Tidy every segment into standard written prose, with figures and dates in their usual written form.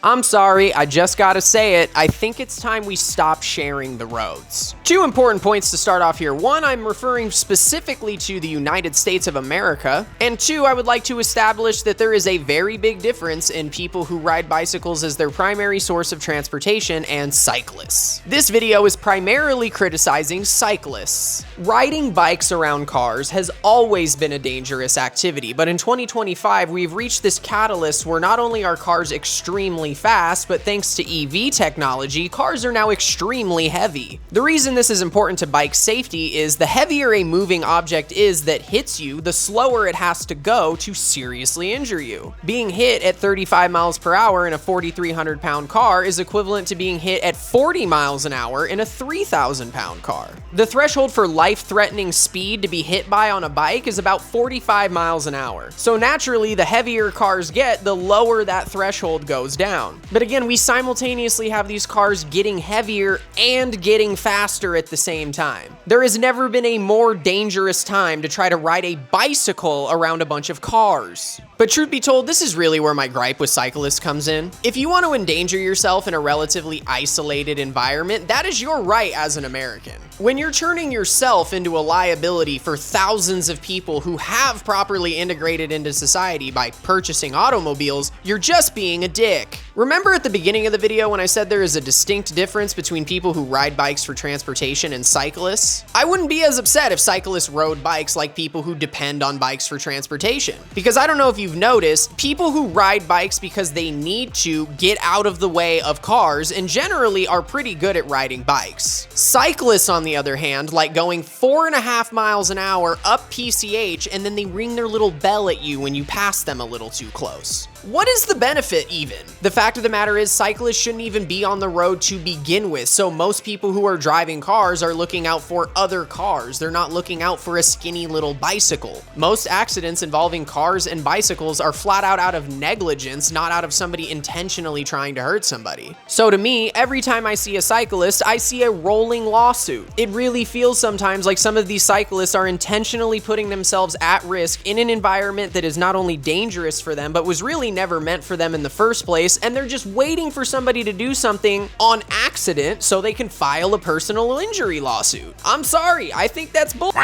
I'm sorry, I just gotta say it, I think it's time we stop sharing the roads. Two important points to start off here. One, I'm referring specifically to the United States of America. And two, I would like to establish that there is a very big difference in people who ride bicycles as their primary source of transportation and cyclists. This video is primarily criticizing cyclists. Riding bikes around cars has always been a dangerous activity, but in 2025, we've reached this catalyst where not only are cars extremely fast, but thanks to EV technology, cars are now extremely heavy. The reason this is important to bike safety is the heavier a moving object is that hits you, the slower it has to go to seriously injure you. Being hit at 35 miles per hour in a 4,300 pound car is equivalent to being hit at 40 miles an hour in a 3,000 pound car. The threshold for life-threatening speed to be hit by on a bike is about 45 miles an hour. So naturally, the heavier cars get, the lower that threshold goes down. But again, we simultaneously have these cars getting heavier and getting faster at the same time. There has never been a more dangerous time to try to ride a bicycle around a bunch of cars. But truth be told, this is really where my gripe with cyclists comes in. If you want to endanger yourself in a relatively isolated environment, that is your right as an American. When you're turning yourself into a liability for thousands of people who have properly integrated into society by purchasing automobiles, you're just being a dick. Remember at the beginning of the video when I said there is a distinct difference between people who ride bikes for transportation and cyclists? I wouldn't be as upset if cyclists rode bikes like people who depend on bikes for transportation. Because I don't know if you've noticed, people who ride bikes because they need to get out of the way of cars and generally are pretty good at riding bikes. Cyclists, on the other hand, like going 4.5 miles an hour up PCH and then they ring their little bell at you when you pass them a little too close. What is the benefit even? The fact of the matter is cyclists shouldn't even be on the road to begin with, so most people who are driving cars are looking out for other cars. They're not looking out for a skinny little bicycle. Most accidents involving cars and bicycles are flat out of negligence, not out of somebody intentionally trying to hurt somebody. So to me, every time I see a cyclist, I see a rolling lawsuit. It really feels sometimes like some of these cyclists are intentionally putting themselves at risk in an environment that is not only dangerous for them, but was really never meant for them in the first place, and they're just waiting for somebody to do something on accident so they can file a personal injury lawsuit. I'm sorry, I think that's bull.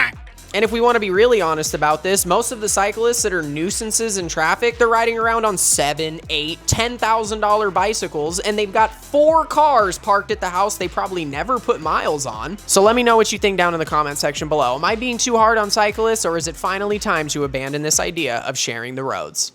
And if we want to be really honest about this, most of the cyclists that are nuisances in traffic, they're riding around on $7,000, $8,000, $10,000 bicycles, and they've got 4 cars parked at the house they probably never put miles on. So let me know what you think down in the comment section below. Am I being too hard on cyclists, or is it finally time to abandon this idea of sharing the roads?